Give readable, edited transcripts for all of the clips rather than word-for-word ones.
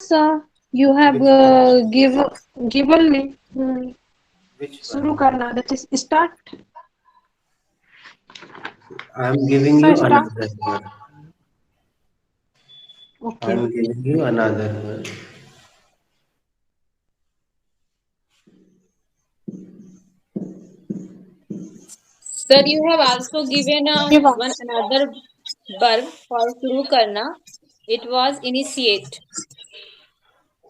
sir. You have Which one? given me. Which शुरू one? करना. That is start. I'm giving So you start. another one. Okay. I'm giving you another one. Sir, you have also given Shiva. one another verb for shuru karna. It was initiate.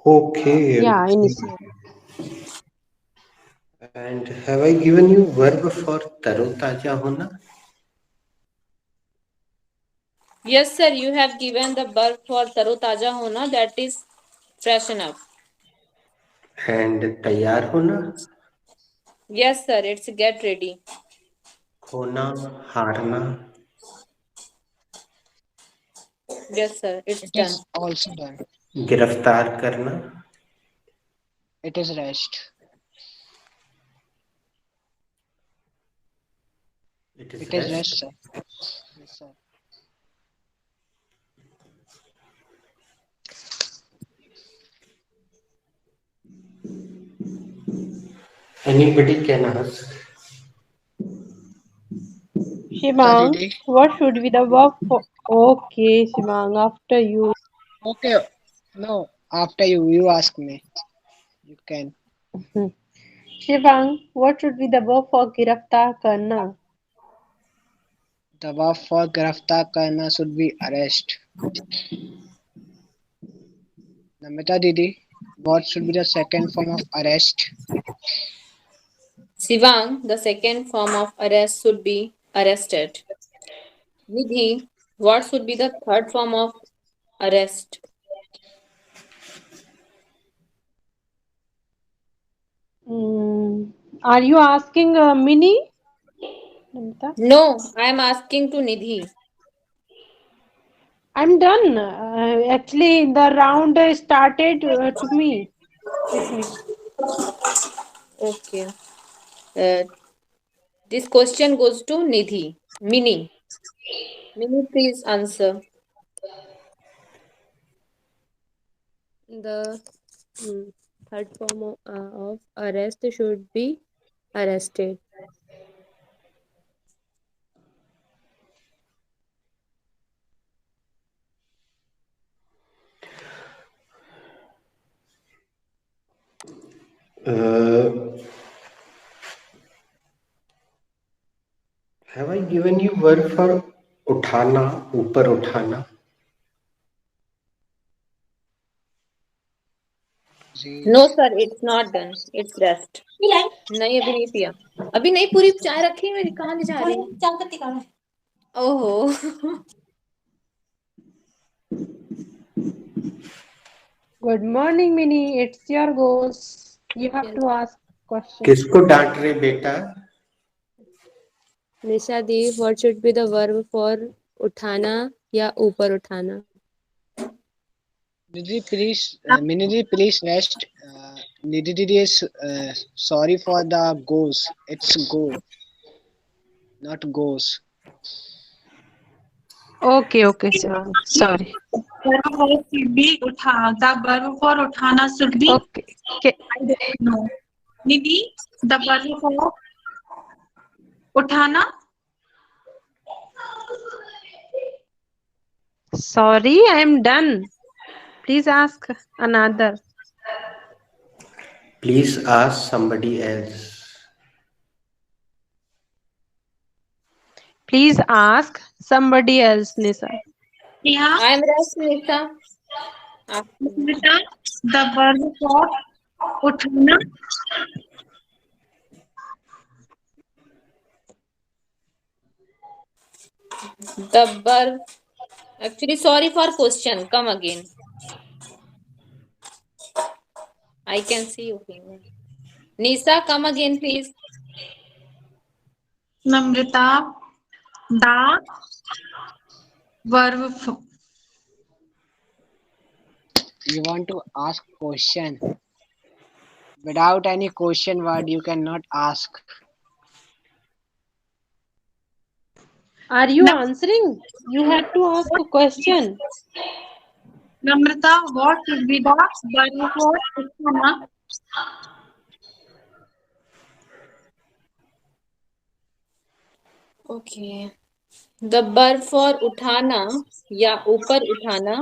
Okay. Yeah, initiate. And have I given you verb for tarotaja hona? Yes, sir, you have given the verb for taru taja hona, that is freshen up. And tayar hona? Yes, sir, it's get ready. Hona, harna. Yes, sir, it's It done. is also done. गिरफ्तार करना. It is rest. It is It is rest. rest, sir. Yes, sir. Anybody can ask. Nita Shivang, Didi. what should be the verb for? Okay, Shivang, after you. Okay. No, after you ask me. You can. Shivang, what should be the verb for गिरफ्तार करना? The verb for गिरफ्तार करना should be arrest. Namita Didi, what should be the second form of arrest? Sivang, the second form of arrest should be arrested. Nidhi, what should be the third form of arrest? Mm, are you asking Mini? Namita? No, I am asking to Nidhi. I'm done. Actually, the round started to me. With me. Okay. Uh, this question goes to Nidhi. Mini. Mini, please answer. The third form of arrest should be arrested. Uh, have I given you verb for उठाना, ऊपर उठाना? No, sir, it's not done. It's rest. नहीं अभी नहीं पिया. अभी नहीं पूरी चाय रखी है मेरी कहाँ ले जा रही है? चाय पत्ती कहाँ है? ओहो. Good morning, Mini. It's your goals. You have to ask question. किसको डांट रहे बेटा? निशा दी, what should be the verb for उठाना या ऊपर उठाना? Nidhi, please, Minidhi, please rest. Nidhi Didi is sorry for the goes. It's go, not goes. Okay, Shivang. Sorry. Verb for should be utha. The verb for uthana should be Okay. I don't know. Nidhi, the verb for uthana. Sorry, I'm done. Please ask another. Please ask somebody else. Please ask somebody else, Nisa. Yeah, I am rest, Nisha. Smita, the verb for uthana. The verb. Actually, sorry for question. Come again. I can see you. Nisa, come again, please. Namrita, the verb for You want to ask question. Without any question word, you cannot ask. Are you answering? You have to ask a question. Namrata, what should be the verb for uthana? Okay. The verb for उठाना या ऊपर उठाना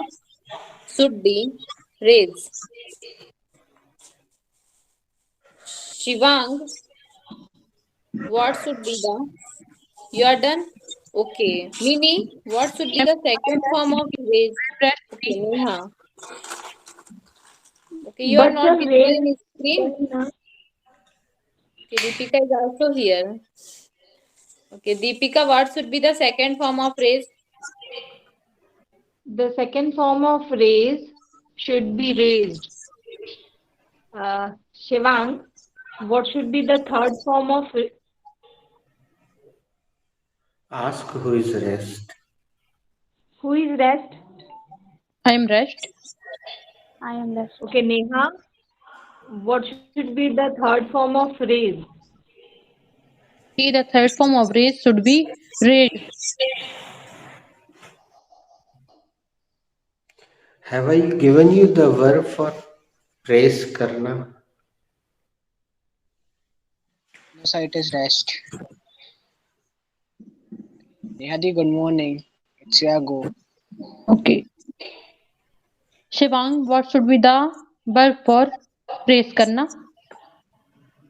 should be raise. Shivang, what should be the? You are done? Okay. Mini, what should be the second form of raise? Okay, Neha. Okay, you are But not sir, visible raise. in screen. Okay, Deepika is also here. Okay, Deepika, what should be the second form of raise? The second form of raise should be raised. Shivang, what should be the third form of Ask who is rest. who is rest? I am rest. I am rest. Okay, Neha, what should be the third form of raise? The third form of raise should be raised. Have I given you the verb for praise karna? No, sir, it is rest. Nehadi, good morning. It's your go. Okay. Shivang, what should be the verb for praise karna?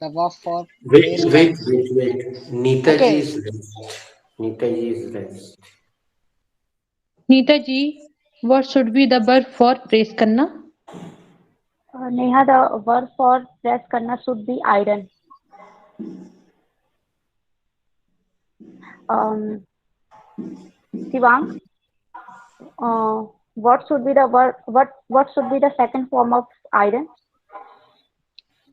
The verb for Wait, praise wait, karna. wait, wait. Neetaji Okay. is rest. Neetaji is rest. Neeta ji, what should be the verb for praise karna? Neha, the verb for press karna should be iron. Shivang, what should be the verb? What should be the second form of iron?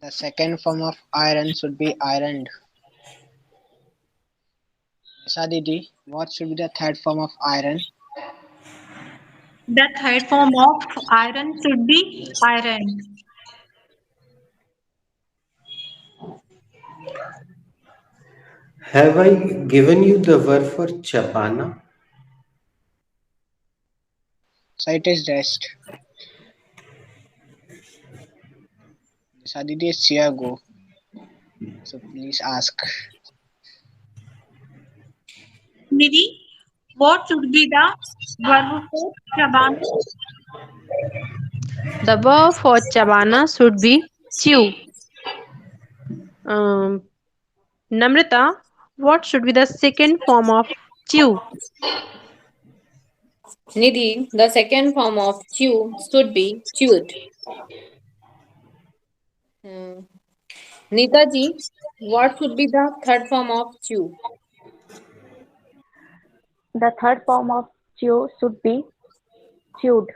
The second form of iron should be ironed. Nisa Didi, what should be the third form of iron? The third form of iron should be iron. Have I given you the verb for chapana? So it is rest. Nisa Didi, it's your go. So please ask. Nidhi, what should be the verb for chabana? The verb for chabana should be chew. Namrata, what should be the second form of chew? Nidhi, the second form of chew should be chewed. Neetaji, what should be the third form of chew? The third form of chew should be chewed.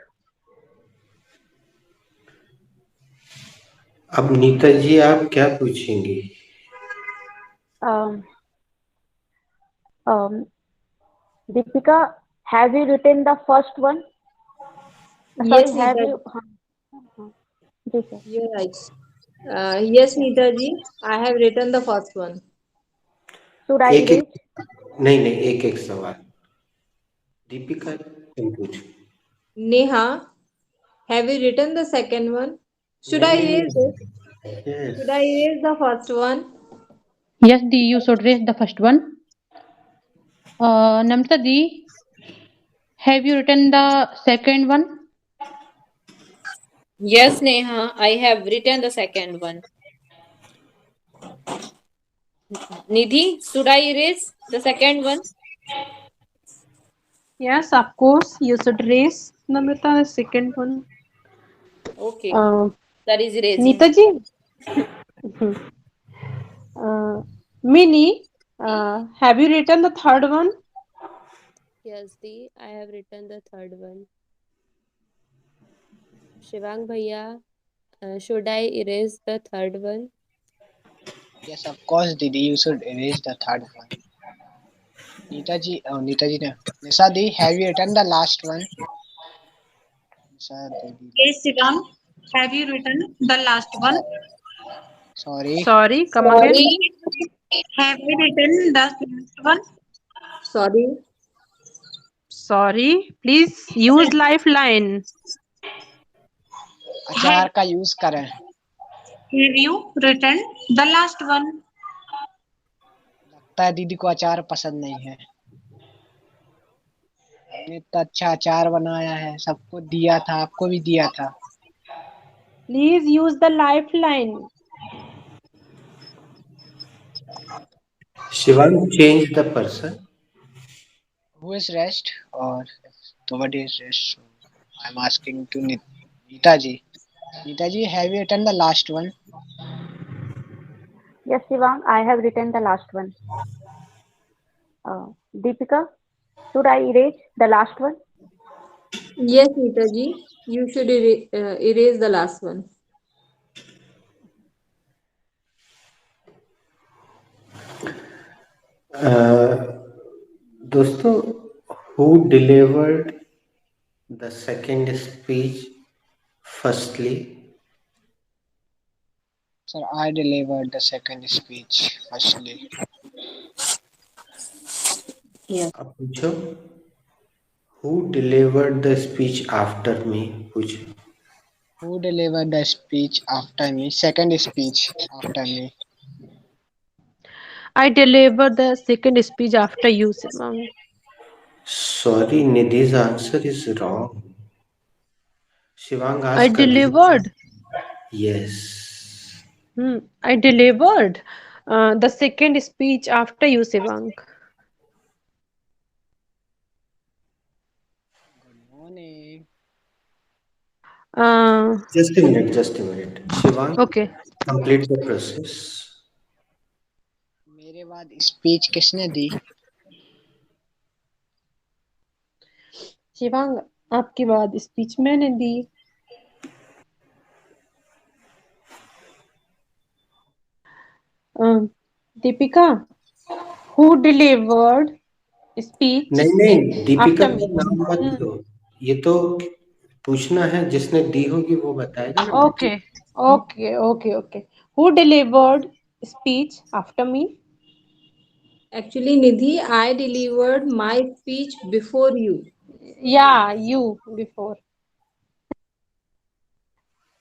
अब नीता जी आप क्या पूछेंगी? Um, Deepika, have you written the first one? Yes, Sorry, have Neeta, you? Ji, sir. you're right. Yes, Neetaji, I have written the first one. Should I एक erase? नहीं नहीं एक एक सवाल. दीपिका तुम पूछो. Neha, have you written the second one? Should I erase it? Yes. Should I erase the first one? Yes, Di, you should raise the first one. Namrata Di, have you written the second one? Yes, Neha, I have written the second one. Nidhi, should I erase the second one? Yes, of course, you should raise Namrata the second one. Okay, Uh, that is erasing. Neeta ji, Mini, have you written the third one? Yes, Di, I have written the third one. Shivang Bhaiya, should I erase the third one? Yes, of course, Didi, you should erase the third one. Nita ji, no. Nisa Di, have you written the last one? Nisa Didi. Yes, Shivang, have you written the last one? Sorry. Sorry, come again. Have you written the last one? Sorry. Sorry, please use lifeline. अचार का use करें। Have you written the last one? लगता है दीदी को अचार पसंद नहीं है। हमने इतना अच्छा अचार बनाया है, सबको दिया था, आपको भी दिया था। Please use the lifeline. Shivang, change the person. Who is rest? Or nobody is rest. So I'm asking to Neeta ji. Neeta ji, have you written the last one? Yes, Shivang, I have written the last one. Deepika, should I erase the last one? Yes, Nita ji, you should erase the last one. दोस्तों, who delivered the second speech firstly? Sir, I delivered the second speech firstly. अब पूछो, who delivered the speech after me? पूछो। Who delivered the speech after me? Second speech after me. I delivered the second speech after you, Shivang. Sorry, Nidhi's answer is wrong. Shivang asked. I delivered. Yes. I delivered the second speech after you, Shivang. Good morning. Just a minute. Shivang, Okay. complete the process. मेरे बाद speech किसने दी? शिवांग, आपके बाद speech मैंने दी। Deepika, who delivered speech? नहीं, Deepika after का me? नाम मत लो। ये तो पूछना है, जिसने दी होगी वो बताएगा ना। Okay. Who delivered speech after me? Actually, Nidhi, I delivered my speech before you. Yeah, you before.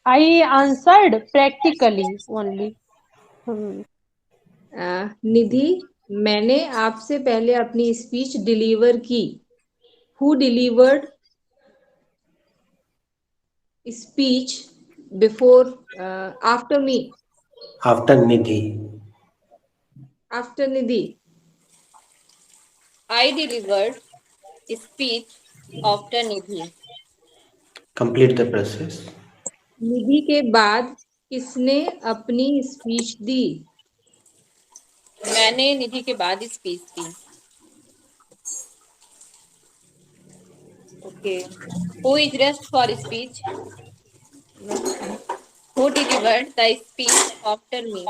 I answered practically only. निधि, मैंने आपसे पहले अपनी स्पीच डिलीवर की। Who delivered speech before after me? After Nidhi. After Nidhi. I delivered speech after Nidhi. Complete the process. निधि के बाद किसने अपनी speech दी? मैंने निधि के बाद speech the. Okay. Who is dressed for speech? Who delivered the speech after me?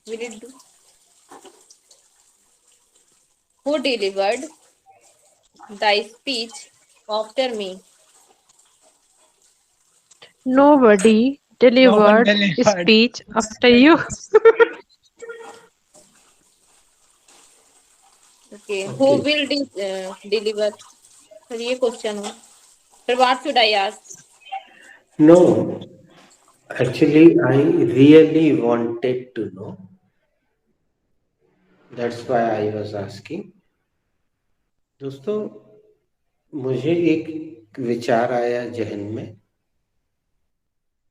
Will it do? Who delivered the speech after me? Nobody delivered speech after you. Okay. Who will deliver? Sir ये question हो। फिर what should I ask? No, actually I really wanted to know. That's why I was asking. दोस्तों, मुझे एक विचार आया जहन में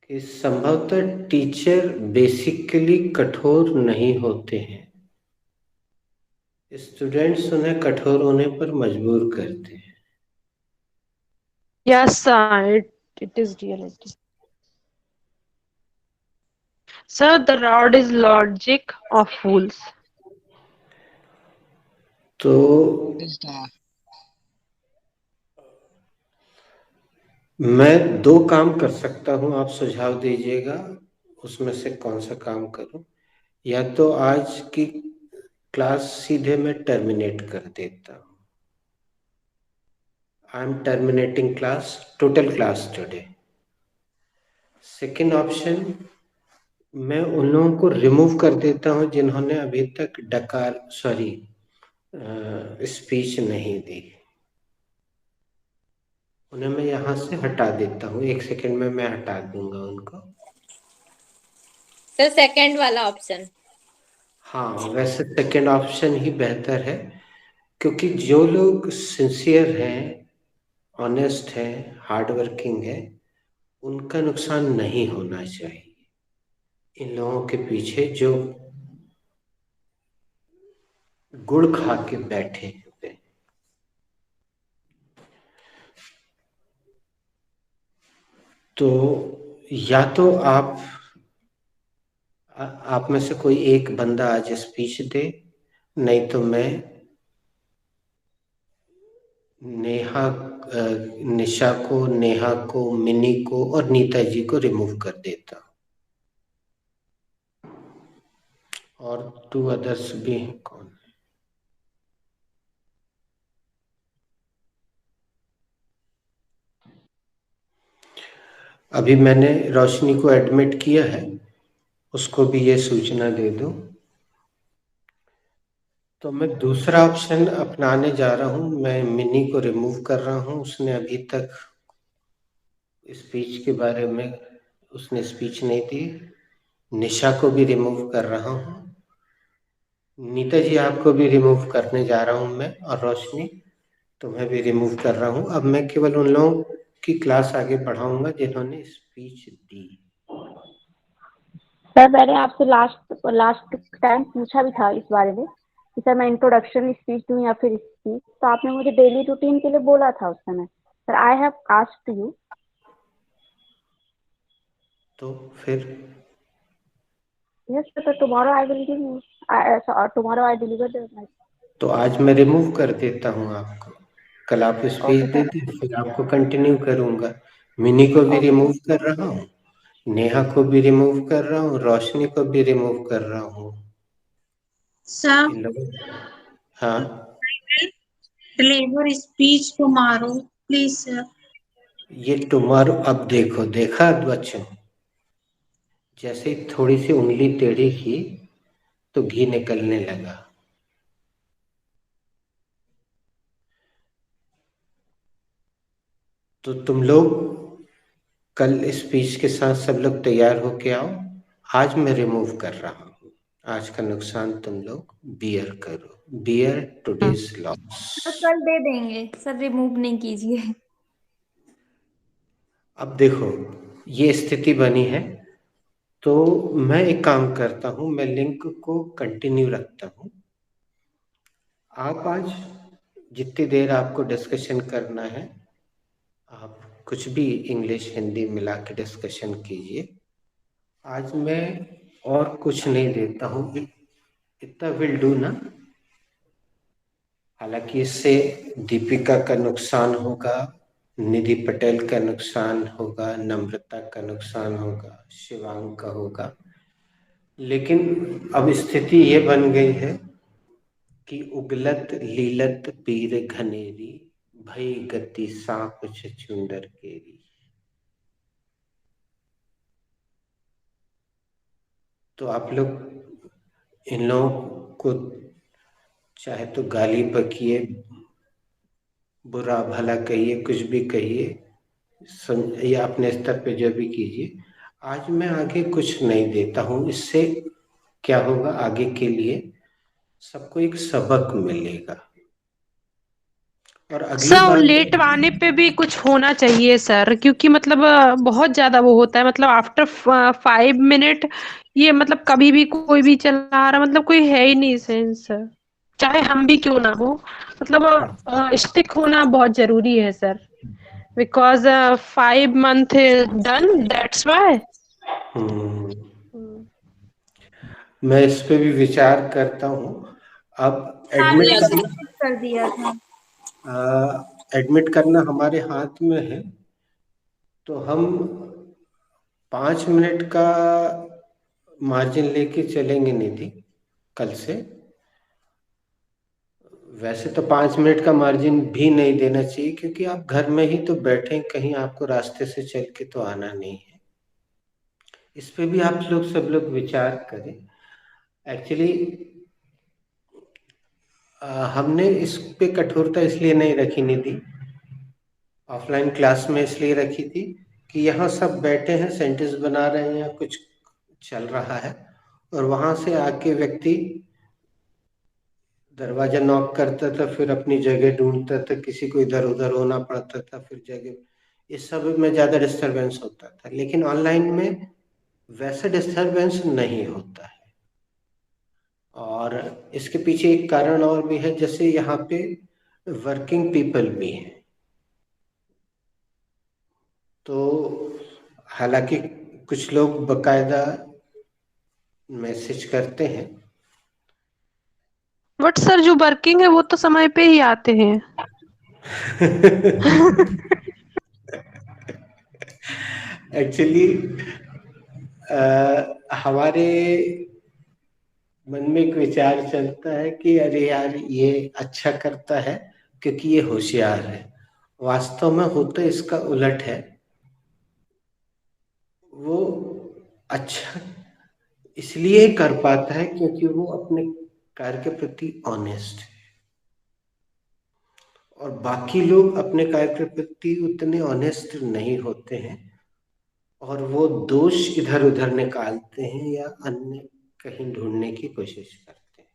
कि संभवतः टीचर बेसिकली कठोर नहीं होते हैं, स्टूडेंट्स उन्हें कठोर होने पर मजबूर करते हैं। Yes, sir, it is reality. Sir, the rod is logic of fools. तो मैं 2 काम कर सकता हूं, आप सुझाव दीजिएगा उसमें से कौन सा काम करूं। या तो आज की क्लास सीधे मैं टर्मिनेट कर देता हूं। I am terminating class, total class today. Second option, मैं उन लोगों को रिमूव कर देता हूं जिन्होंने अभी तक स्पीच नहीं दी। उन्हें मैं यहाँ से हटा देता हूँ, 1 सेकंड में मैं हटा दूंगा उनको। सर सेकंड वाला ऑप्शन। हाँ, वैसे सेकंड ऑप्शन ही बेहतर है, क्योंकि जो लोग सिंसियर हैं, ऑनेस्ट हैं, हार्ड वर्किंग है, उनका नुकसान नहीं होना चाहिए। इन लोगों के पीछे जो गुड़ खा के बैठे होते हैं। तो या तो आप में से कोई एक बंदा आज स्पीच दे, नहीं तो मैं निशा को, नेहा को, मिनी को और नीता जी को रिमूव कर देता हूं। और 2 अदर्स भी हैं, कौन? अभी मैंने रोशनी को एडमिट किया है, उसको भी ये सूचना दे दूं। तो मैं दूसरा ऑप्शन अपनाने जा रहा हूं, मैं मिनी को रिमूव कर रहा हूं। उसने अभी तक स्पीच के बारे में उसने स्पीच नहीं दी। निशा को भी रिमूव कर रहा हूं। नीता जी आपको भी रिमूव करने जा रहा हूं मैं, और रोशनी तुम्हें भी रिमूव कर रहा हूं। अब मैं केवल उन लोगों की क्लास आगे बढ़ाऊंगा जिन्होंने स्पीच दी। सर मैंने आपसे लास्ट टाइम पूछा भी था इस बारे में कि सर मैं इंट्रोडक्शन स्पीच दूं या फिर स्पीच, तो आपने मुझे डेली रूटीन के लिए बोला था उस समय। Sir I have asked you. तो फिर yes sir, tomorrow I will give you, tomorrow I deliver the. तो आज मैं रिमूव कर देता हूं आपको, कल आप स्पीच ओके दे सर। दी, फिर आपको कंटिन्यू करूंगा। मिनी को भी रिमूव कर रहा हूँ, नेहा को भी रिमूव कर रहा हूँ, रोशनी को भी रिमूव कर रहा हूँ। Sir, इन लोगों, हाँ, deliver speech tomorrow, please, sir. ये टुमारो, अब देखा बच्चों, जैसे ही थोड़ी सी उंगली टेढ़ी की तो घी निकलने लगा। तो तुम लोग कल स्पीच के साथ सब लोग तैयार होके आओ। आज मैं रिमूव कर रहा हूँ, आज का नुकसान तुम लोग बियर करो, बियर टुडेज लॉस। तो कल दे देंगे सर, रिमूव नहीं कीजिए। अब देखो ये स्थिति बनी है, तो मैं एक काम करता हूं, मैं लिंक को कंटिन्यू रखता हूं। आप आज जितनी देर आपको डिस्कशन करना है, आप कुछ भी इंग्लिश हिंदी मिला के डिस्कशन कीजिए। आज मैं और कुछ नहीं देता हूं, इतना विल डू ना। हालांकि इससे दीपिका का नुकसान होगा, निधि पटेल का नुकसान होगा, नम्रता का नुकसान होगा, शिवांग का होगा, लेकिन अब स्थिति ये बन गई है कि उगलत लीलत पीर घनेरी, भई गति सांप छछूंदर केरी। तो आप लोग इन लोगों को चाहे तो गाली बकिए, बुरा भला कहिए, कुछ भी कहिए, या अपने स्तर पे जो भी कीजिए। आज मैं आगे कुछ नहीं देता हूं, इससे क्या होगा, आगे के लिए सबको एक सबक मिलेगा। और अगली सर बार लेट आने पे भी कुछ होना चाहिए सर, क्योंकि मतलब बहुत ज्यादा वो होता है, मतलब आफ्टर 5 मिनट ये मतलब कभी भी कोई भी चला रहा, मतलब कोई है ही नहीं सेंस, चाहे हम भी क्यों ना हो, मतलब स्टिक होना बहुत जरूरी है sir, because 5 month done, that's why. मैं इस पे भी विचार करता हूँ। अब एडमिट कर दिया था। एडमिट करना हमारे हाथ में है, तो हम 5 मिनट का मार्जिन लेके चलेंगे निधि कल से। वैसे तो 5 मिनट का मार्जिन भी नहीं देना चाहिए, क्योंकि आप घर में ही तो बैठे, कहीं आपको रास्ते से चल के तो आना नहीं है। इस पे भी आप लोग सब लोग विचार करें। एक्चुअली हमने इस पे कठोरता इसलिए नहीं रखी निधि, ऑफलाइन क्लास में इसलिए रखी थी कि यहाँ सब बैठे हैं, सेंटेंस बना रहे हैं या कुछ चल रहा है, और वहां से आके व्यक्ति दरवाजा नॉक करता था, फिर अपनी जगह ढूंढता था, किसी को इधर उधर होना पड़ता था, फिर जगह, इस सब में ज्यादा डिस्टरबेंस होता था। लेकिन ऑनलाइन में वैसा डिस्टरबेंस नहीं होता है। और इसके पीछे एक कारण और भी है, जैसे यहाँ पे वर्किंग पीपल भी हैं, तो हालांकि कुछ लोग बकायदा मैसेज करते हैं, बट सर जो वर्किंग है वो तो समय पे ही आते हैं। एक्चुअली हमारे मन में एक विचार चलता है कि अरे यार ये अच्छा करता है क्योंकि ये होशियार है। वास्तव में होता इसका उलट है, वो अच्छा इसलिए कर पाता है क्योंकि वो अपने कार्य के प्रति ऑनेस्ट है, और बाकी लोग अपने कार्य के प्रति उतने ऑनेस्ट नहीं होते हैं, और वो दोष इधर उधर निकालते हैं या अन्य कहीं ढूंढने की कोशिश करते हैं।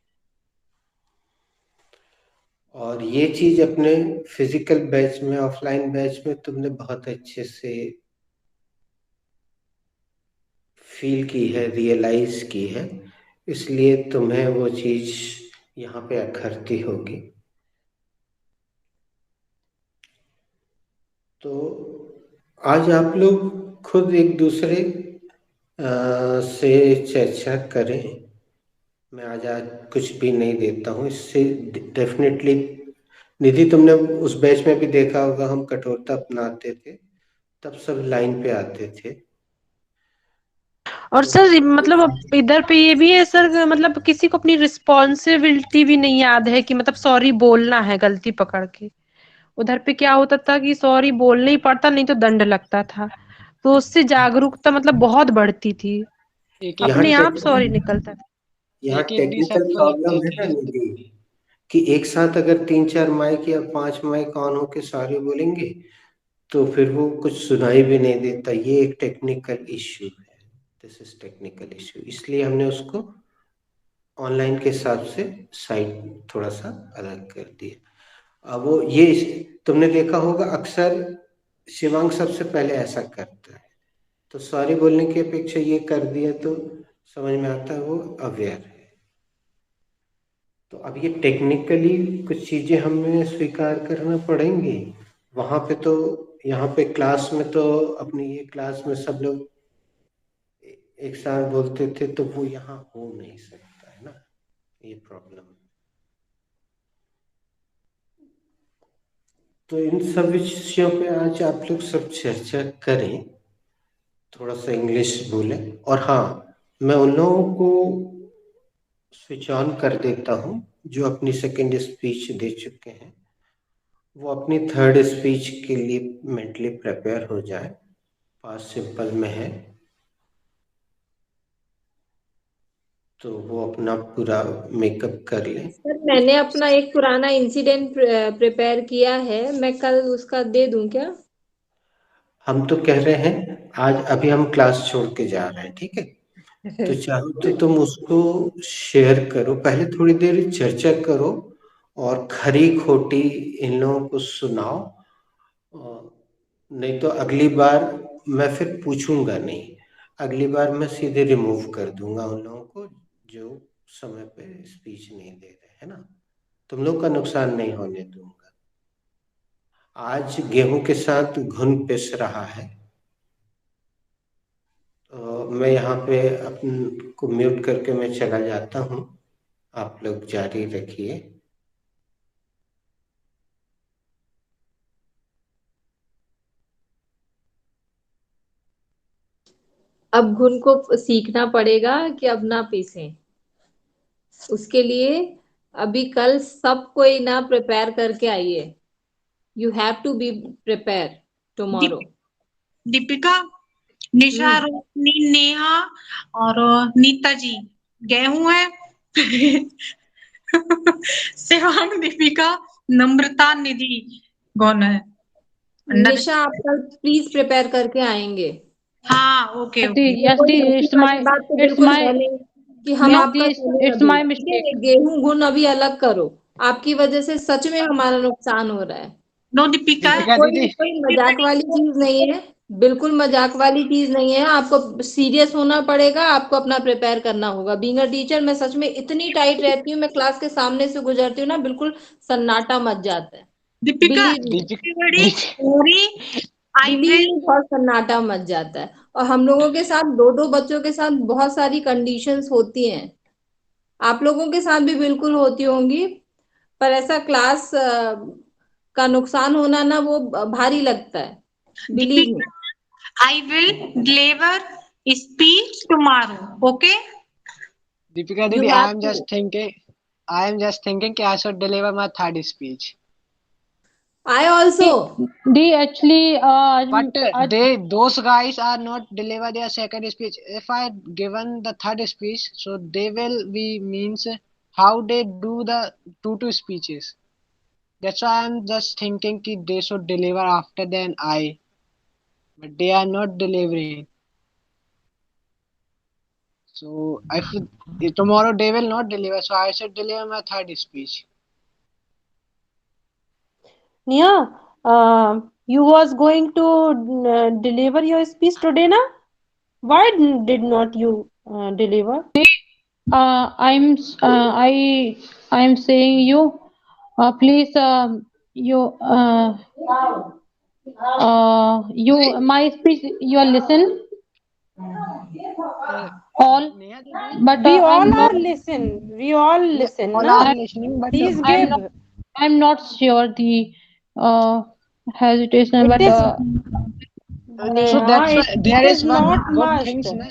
और ये चीज अपने फिजिकल बैच में, ऑफलाइन बैच में तुमने बहुत अच्छे से फील की है, रियलाइज की है, इसलिए तुम्हें वो चीज यहाँ पे अखरती होगी। तो आज आप लोग खुद एक दूसरे से चर्चा करें। मैं आज कुछ भी नहीं देता हूँ, इससे डेफिनेटली निधि तुमने उस बैच में भी देखा होगा, हम कठोरता अपनाते थे, तब सब लाइन पे आते थे। और सर मतलब अब इधर पे ये भी है सर, मतलब किसी को अपनी रिस्पॉन्सिबिलिटी भी नहीं याद है कि मतलब सॉरी बोलना है गलती पकड़ के। उधर पे क्या होता था कि सॉरी बोलना ही पड़ता, नहीं तो दंड लगता था। तो उससे जागरूकता मतलब बहुत बढ़ती थी, एक एक यहाँ अपने आप टेक्निकल सॉरी निकलता था। यहाँ एक एक भी टेक्निकल सबको प्रॉब्लम लिखते है ना थे। निधि, कि एक साथ अगर 3-4 माइक या 5 माइक ऑन होके सॉरी बोलेंगे तो फिर वो कुछ सुनाई भी नहीं देता। ये एक टेक्निकल इश्यू है, दिस इज टेक्निकल इश्यू, इसलिए हमने उसको ऑनलाइन के हिसाब से साइट थोड़ा सा अलग कर दिया। अब वो ये तुमने देखा होगा अक्सर शिवांग सबसे पहले ऐसा करता है, तो सॉरी बोलने की अपेक्षा ये कर दिया तो समझ में आता है वो अवेयर है। तो अब ये टेक्निकली कुछ चीजें हमें स्वीकार करना पड़ेंगी। वहां पे तो, यहाँ पे क्लास में तो, अपनी ये क्लास में सब लोग एक साथ बोलते थे, तो वो यहाँ हो नहीं सकता है ना, ये प्रॉब्लम। तो इन सब विषयों पे आज आप लोग सब चर्चा करें, थोड़ा सा इंग्लिश बोलें। और हाँ, मैं उन लोगों को स्विच ऑन कर देता हूँ जो अपनी सेकेंड स्पीच दे चुके हैं, वो अपनी थर्ड स्पीच के लिए मेंटली प्रिपेयर हो जाए। पास्ट सिंपल में है तो वो अपना पूरा मेकअप कर ले। सर मैंने अपना एक पुराना इंसिडेंट प्रिपेयर किया है, मैं कल उसका दे दूं क्या? हम तो कह रहे हैं आज अभी हम क्लास छोड़ के जा रहे हैं, ठीक है, तो चाहो तो तुम उसको शेयर करो, पहले थोड़ी देर चर्चा करो और खरी खोटी इन लोगों को सुनाओ। नहीं तो अगली बार मैं फिर पूछूंगा नहीं, अगली बार मैं सीधे रिमूव कर दूंगा उन लोगों को जो समय पे स्पीच नहीं दे रहे है ना। तुम लोग का नुकसान नहीं होने दूंगा। आज गेहूं के साथ घुन पिस रहा है, तो मैं यहाँ पे अपन को म्यूट करके मैं चला जाता हूँ, आप लोग जारी रखिए। अब घुन को सीखना पड़ेगा कि अब ना पीसें। उसके लिए अभी कल सब कोई ना प्रिपेयर करके आइए। You have to be prepare tomorrow. Deepika, Nisha, Roshni, Neha और नीता जी गेहूं है। शिवांग, दीपिका, नम्रता, निधि कौन है? निशा आप कल प्लीज प्रिपेयर करके आएंगे। हाँ okay Yes, Di. Okay. Yes, कोई Di. ऐसी वाली बात तो It's बिल्कुल है my. नहीं कि हम Yes, आपका Di. चलें It's अभी। my mistake. ये गेहूं गुण अभी अलग करो। आपकी वजह से सच में हमारा नुकसान हो रहा है। नो दीपिका, दीपिका कोई दीदी, कोई मजाक वाली चीज नहीं है, बिल्कुल मजाक वाली चीज नहीं है। आपको सीरियस होना पड़ेगा, आपको अपना प्रिपेयर करना होगा। बीइंग अ टीचर मैं सच में इतनी टाइट रहती हूँ, मैं क्लास के सामने से गुजरती हूँ ना, बिल्कुल सन्नाटा मच जाता है। Deepika believe me, very sorry, I believe will. Me, बहुत सन्नाटा मच जाता है। और हम लोगों के साथ दो दो बच्चों के साथ बहुत सारी कंडीशंस होती हैं, आप लोगों के साथ भी बिल्कुल होती होंगी। पर ऐसा क्लास का नुकसान होना ना, वो भारी लगता है। Believe me. Deepika, I will deliver speech tomorrow. Okay? Deepika You दीदी, have to. I am just thinking कि I should deliver my third speech. I also. Di actually, But those guys are not deliver their second speech. If I given the third speech, so they will be means how they do the two speeches. That's why I'm just thinking कि they should deliver after than I, but they are not delivering. So if tomorrow they will not deliver, so I should deliver my third speech. Neha, you was going to deliver your speech today, na? Why did not you deliver? I'm I'm saying you, please, you my speech you are listen Uh, all, Neha Didi, but We all I'm not. are listen. We all yeah, listen, all are na? I, listening, but Please I'm give. not. I'm not sure the hesitation, It but is so Neha. that's why It there is is one not good must. things, na?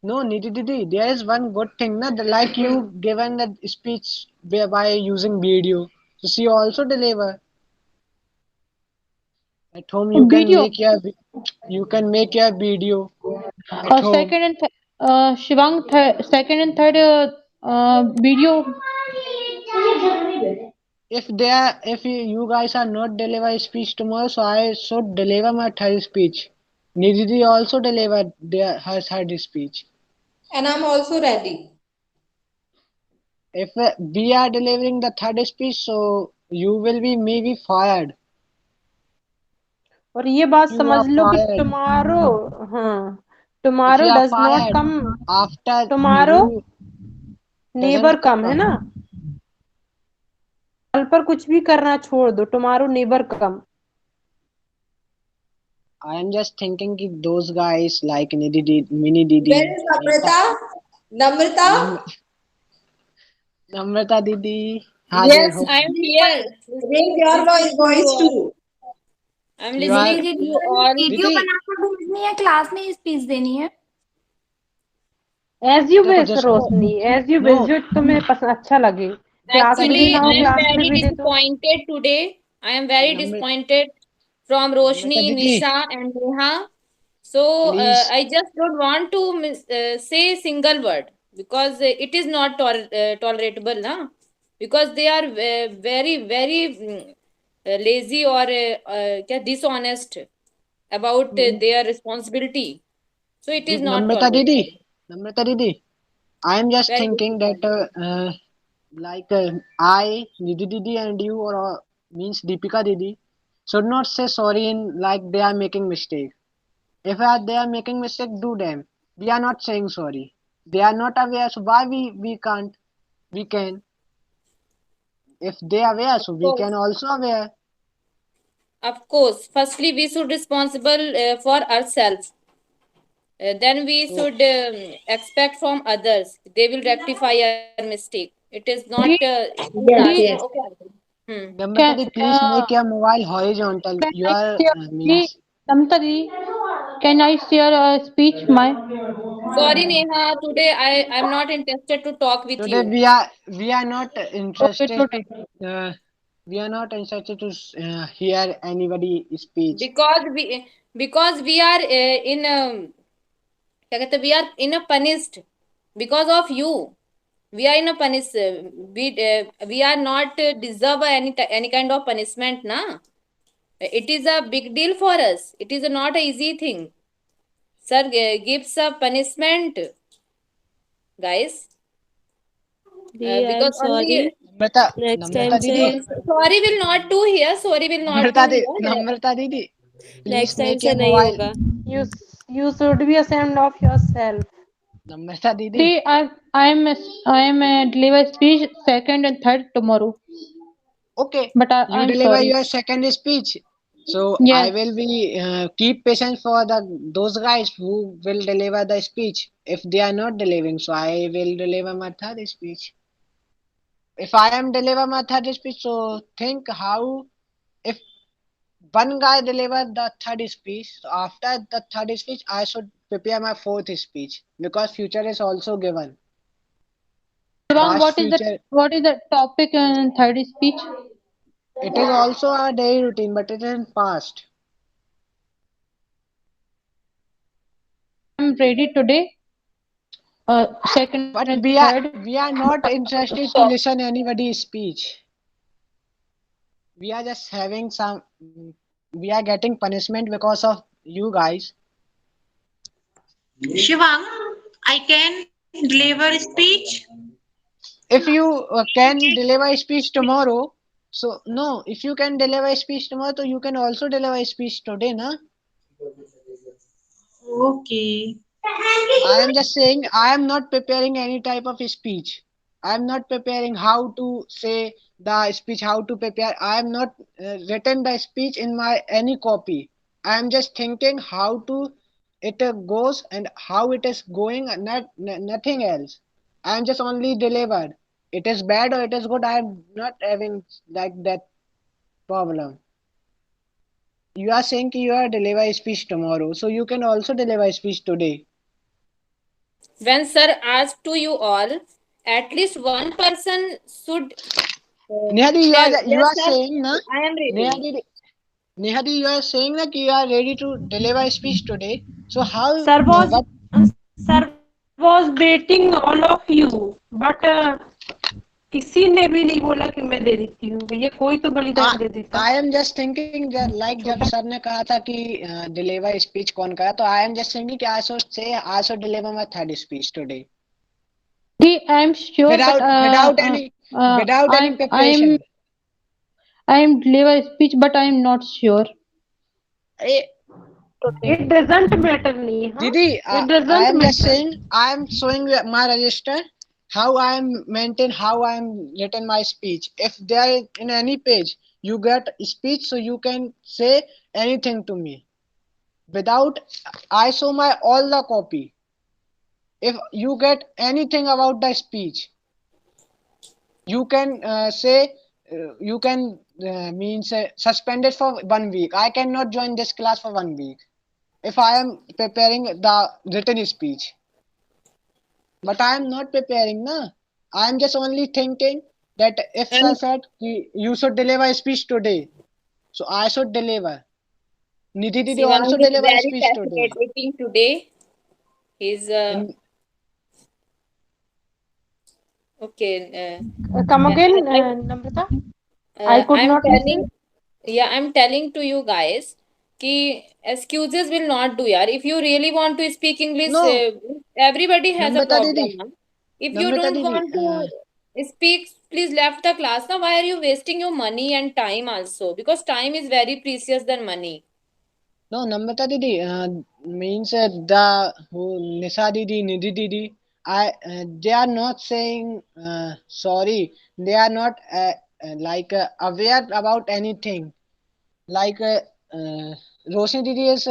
No, Nidhi Didi, there is one good thing, na? Like you given the speech by using video, so she also deliver at home. video. You can make your video at home. Second and Shivang, second and third video. If you guys are not deliver speech tomorrow, so I should deliver my third speech. Nidhi Didi also delivered her third speech. And I'm also ready. If we are delivering the third speech, so you will be maybe fired. और ये बात You समझ are लो कि fired. tomorrow, हाँ, If tomorrow you are does not fired come. after Tomorrow you never doesn't come, है come. ना? कल पर कुछ भी करना छोड़ दो. Tomorrow never come. I am just thinking कि those guys like Nidhi Didi, Mini Didi, Where is Namrata? Namrata? Nam, Namrata Didi, Hadir Yes, ho. I am here. Raise your Listening to you voice all. too. I am You are listening दीदी to दीदी you all. Video Didi. बनाकर भेजनी है, class में ही speech देनी है। As you देखो wish, just Roshni. As you wish, no. जो तुम्हें पसंद अच्छा लगे. क्लास में Actually, देना हो I am क्लास में very भी दे दो. disappointed today. I am very Namrata disappointed from Roshni, Didi, Nisha, and Neha. So please. I just don't want to say single word because it is not tolerable, na? Because they are very very lazy or dishonest about their responsibility. So it is not Namrata tolerable. Didi, Namrata Didi. I am just Very thinking that like I, Nidhi Didi, and you, or means Deepika Didi, should not say sorry in like they are making mistake. If they are making mistake, do them. We are not saying sorry. They are not aware, so why we can't? We can. If they are aware, so we good. can also aware. Of course, firstly, we should responsible for ourselves. Then we So should expect from others. They will rectify our mistake. It is not Di, any Yes, task. Di, yes. Hmm. Namrata can Didi, please make your mobile horizontal. can You I are share? Di, means. Namta Di, can I share a speech? My. Sorry, Neha. Today I am not interested to talk with Today you we are not Okay, interested today. to we are not interested to hear anybody speech. because we are in क्या कहते हैं, we are in a punished because of you. We are in a punish. We are not deserve any kind of punishment, na. It is a big deal for us. It is not an easy thing. Sir gives a punishment, guys. Di, I'm Because only sorry. Namrata, Next Namrata time, Didi, sir. sorry will not do here. Sorry will not do here. Namrata Didi, please Next time make से a नहीं mobile. होगा. You should be ashamed of yourself. Namrata Didi, See, I am a deliver speech second and third tomorrow. okay, But you I'm deliver sorry. your second speech. So I Yes. will be keep patience for those guys who will deliver the speech. If they are not delivering, so I will deliver my third speech. If I am deliver my third speech, so think how if one guy deliver the third speech, so after the third speech, I should prepare my fourth speech because future is also given. Shubham, Past future, what is the topic in third speech? it is also our daily routine, but it is in past. I'm ready today. Second But and we are third. we are not interested to listen anybody's speech. We are just having some. We are getting punishment because of you guys. Shivang, I can deliver speech. If you can deliver a speech tomorrow, so no. If you can deliver a speech tomorrow, so you can also deliver a speech today, na? Okay. I am just saying I am not preparing any type of speech. I am not preparing how to say the speech, how to prepare. I am not written the speech in my any copy. I am just thinking how to it goes and how it is going, and nothing else. I am just only delivered. It is bad or it is good. I am not having like that problem. You are saying you are deliver a speech tomorrow, so you can also deliver a speech today. When sir asked to you all, at least one person should Nehadi, tell, you yes are sir, saying na I am ready. Nehadi, Nehadi, you are saying that you are ready to deliver a speech today. So how Sir was what sir was waiting all of you, but किसी ने भी नहीं बोला कि मैं दे देती हूँ भैया कोई तो बलिदान दे I देता I am just thinking that like छोटा जब सर ने कहा था कि deliver speech कौन करा तो I am just thinking कि I should deliver my third speech today See, I'm sure, but without any I'm I'm preparation. I'm deliver speech, but I'm not sure. Eh, it doesn't matter Neha Didi, it I doesn't am just matter saying, I am showing my register, how I am maintain, how I am written my speech. If there is in any page you get speech, so you can say anything to me. Without, I show my all the copy. If you get anything about the speech, you can say, you can means suspended for 1 week. I cannot join this class for 1 week if I am preparing the written speech. But I am not preparing, na. I am just only thinking that if sir And said you should deliver a speech today, so I should deliver. Nidhi Didi Shivang also is deliver a very speech today. fascinating today. He's In okay. come Yeah, again Namrata I could I'm not listen telling, yeah, I'm telling to you guys कि excuses will not do यार. If you really want to speak English, no, everybody has a Namrata Didi, problem ना. If you Namrata don't Didi, want to speak, please left the class now. Why are you wasting your money and time also? Because time is very precious than money. no, Namrata Didi means the who Nisa Didi, Nidhi Didi, they are not saying sorry. They are not like aware about anything. Like Roshni Didi is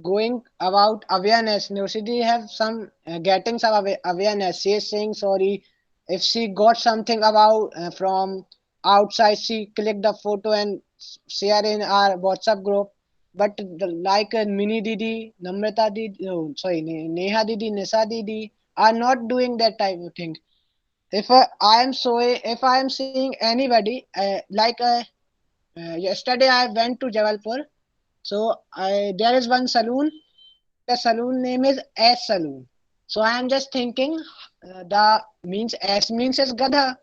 going about awareness. Roshni Didi have some getting some awareness. She is saying sorry if she got something about from outside. She click the photo and share in our WhatsApp group. But like Mini Didi, Namrata Didi, no, sorry, Neha Didi, Nisa Didi are not doing that type of thing. If if I am seeing anybody yesterday I went to Jabalpur, so there is one saloon. The saloon name is S Saloon. So I am just thinking the means S means is Gadha.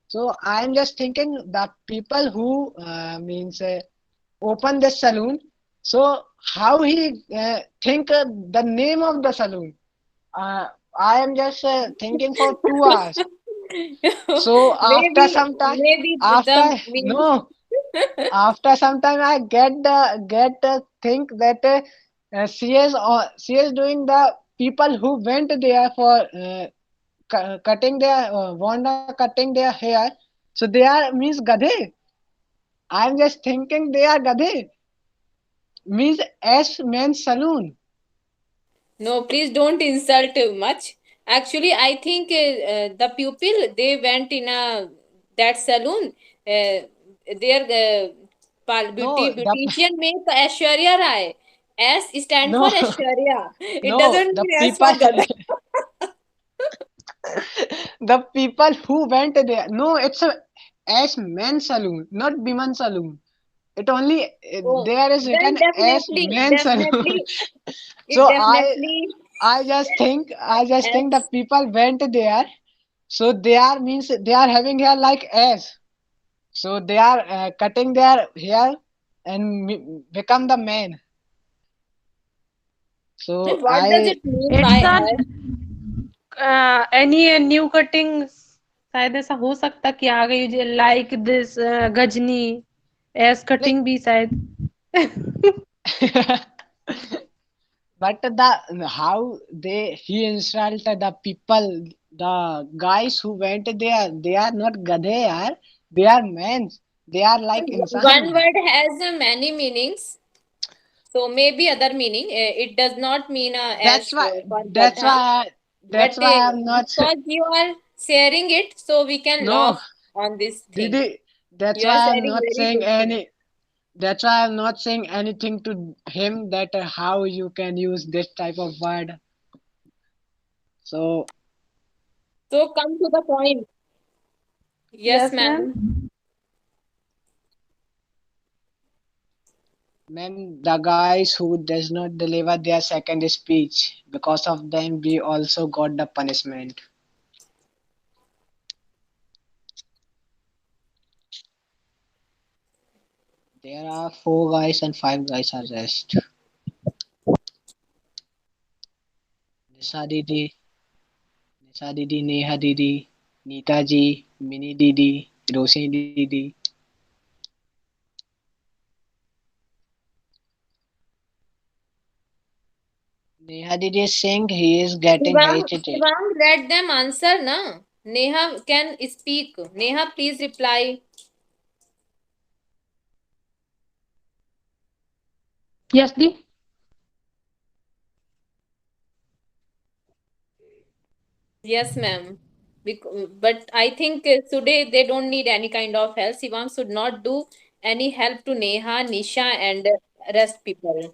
So I am just thinking that people who means open this saloon. So how he think the name of the saloon? I am just thinking for 2 hours. So after some time, maybe after the meaning. no, after some time I get think that she is doing the people who went there for cutting their Wanda cutting their hair. So they are means gadhe. I'm just thinking they are gadhe means S men's saloon. No, please don't insult much. Actually, I think the pupil they went in a that saloon. Their No, the beautician make Aishwarya Rai. S stand for no Aishwarya. It no doesn't the mean S people for Gada. the people who went there. No, it's a S men's saloon, not women's saloon. It only Oh, there is then written as men's saloon. it So definitely I just think the S. people went there. So they are means they are having hair like S. So they are cutting their hair and become the man. Then So what does it mean by It's a S? any new cutting शायद ऐसा हो सकता कि आ गई like this Ghajini एस like cutting भी शायद but the how he insulted the people, the guys who went there, they are not gadhe yaar. They are men. They are like One insan. word has many meanings. So maybe other meaning. It does not mean That's as why. for That's Gadha. why. But That's why I'm not. because you are sharing it, so we can No, laugh on this thing. Didi. That's You are why I'm sharing not very saying good thing. any. That's why I'm not saying anything to him that how you can use this type of word. So, So come to the point. Yes, yes ma'am. Ma'am ma'am, the guys who does not deliver their second speech, because of them, we also got the punishment. There are 4 guys and 5 guys arrested. Nisha Didi, Nisha Didi, Neha Didi, Neeta Ji, Mini Didi, Roshni Didi. Neha Didi is saying he is getting hated. Shivang, let them answer, na. Neha can speak. Neha, please reply. Yes, Lee. Yes, ma'am. But I think today they don't need any kind of help. Shivang should not do any help to Neha, Nisha, and rest people.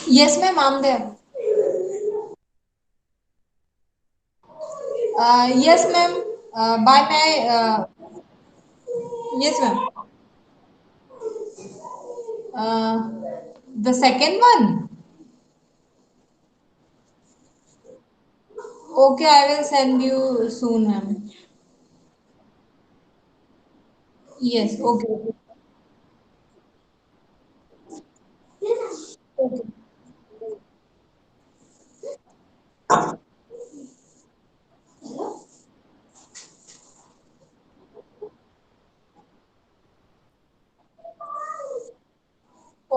Yes, ma'am, I'm there. Yes, ma'am. By my yes, ma'am. Uh, the second one. Okay, I will send you soon, ma'am. Yes. Okay. Okay.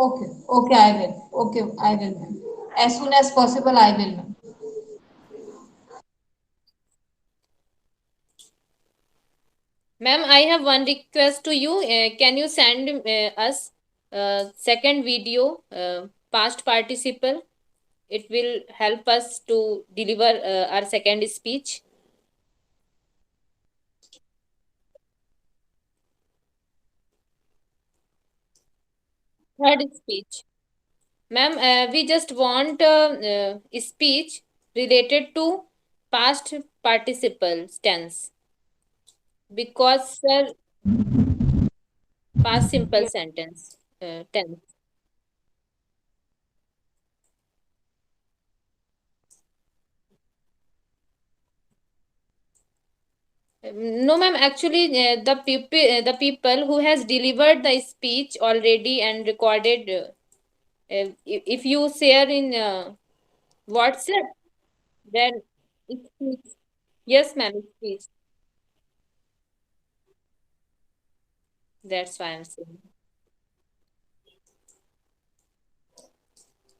Okay. Okay, I will. Okay, I will, ma'am. As soon as possible, I will, ma'am. Ma'am, I have one request to you. Can you send us second video, past participle? It will help us to deliver our second speech. Third speech. Ma'am, we just want a speech related to past participle tense because sir past simple Yeah. sentence tense. No, ma'am. Actually, the people who has delivered the speech already and recorded. If you share in WhatsApp, then it's, yes, ma'am. Speech. That's why I'm saying.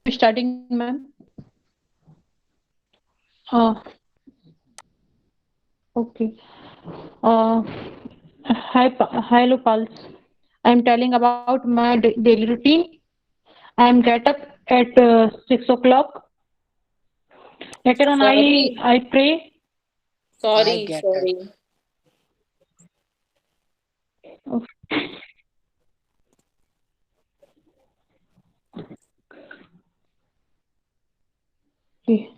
Starting, ma'am. Uh, okay. Uh, hello, Pulse. I'm telling about my daily routine. I'm get up at 6 o'clock. Later on, Sorry, I pray. I sorry, get up. sorry. Okay.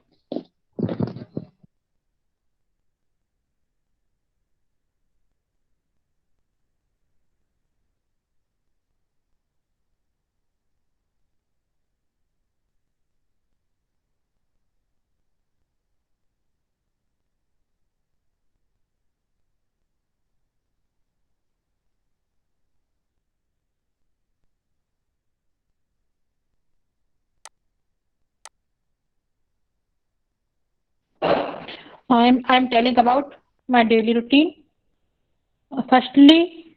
I'm telling about my daily routine. Firstly,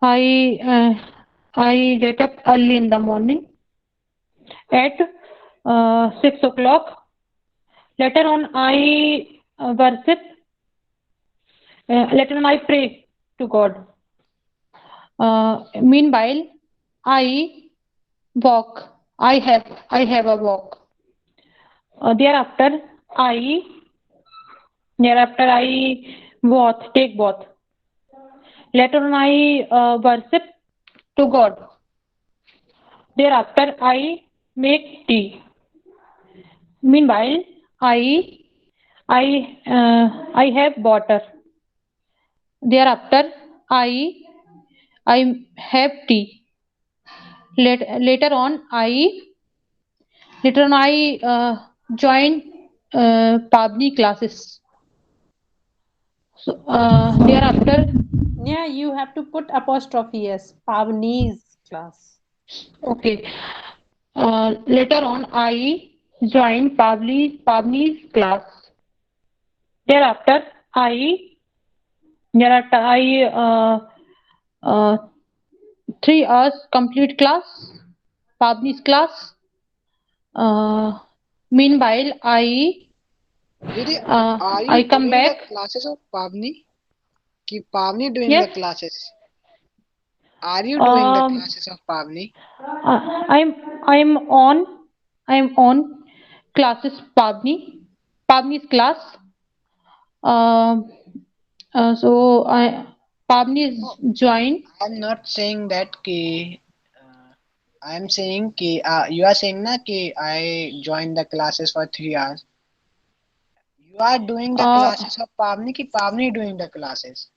I I get up early in the morning at 6 o'clock. Later on, I worship. Later on, I pray to God. Meanwhile, I walk. I have a walk. Thereafter, I take bath. Later on, I worship to God. Thereafter, I make tea. Meanwhile, I I have water. Thereafter, I have tea. Later on, I join Pabni classes. So thereafter, Yeah, you have to put apostrophe s. Pavni's class. okay. Later on, I join Pabni's class. Thereafter, I uh, 3 hours complete class, Pabni's class. Uh, Meanwhile, Didi, are you I come doing back. the classes of Pavni? Ki Pavni doing the Yes, classes? Are you doing the um, classes of Pavni? I'm I'm on classes Pavni's class. Um, so Pavni is No, joined. I'm not saying that ki. I'm saying ki you are saying na ki I joined the classes for 3 hours. You are doing the Uh, classes of Pavni ki Pavni doing the classes?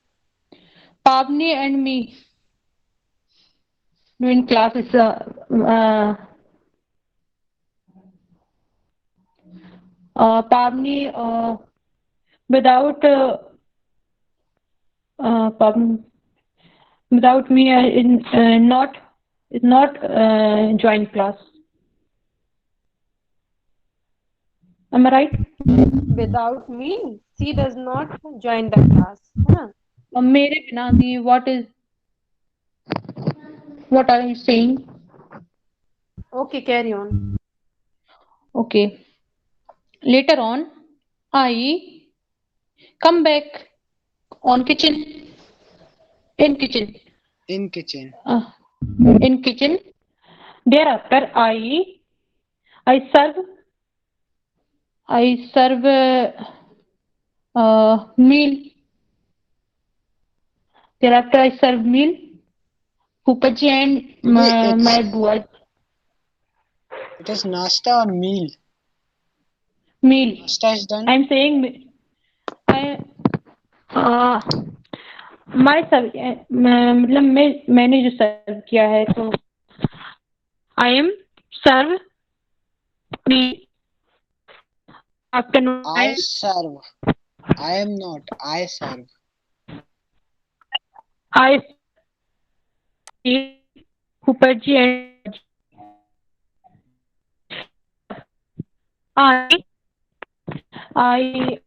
Pavni and me doing classes. Pavni without Pavni without me in not is not joined class. Am I right? Without me, she does not join the class. है ना? मेरे बिना दी what are you saying? Okay, carry on. Okay. Later on, I come back on in kitchen In kitchen. uh, in kitchen. Thereafter, I serve meal. Thereafter, I serve meal. Pupaji and Didi, my boy. it is nasta or meal. meal. Pasta is done. I'm saying मैं मतलब मैंने जो सर्व किया है तो I am serve meal afternoon. I serve. I am not. I serve. I Hupaji and I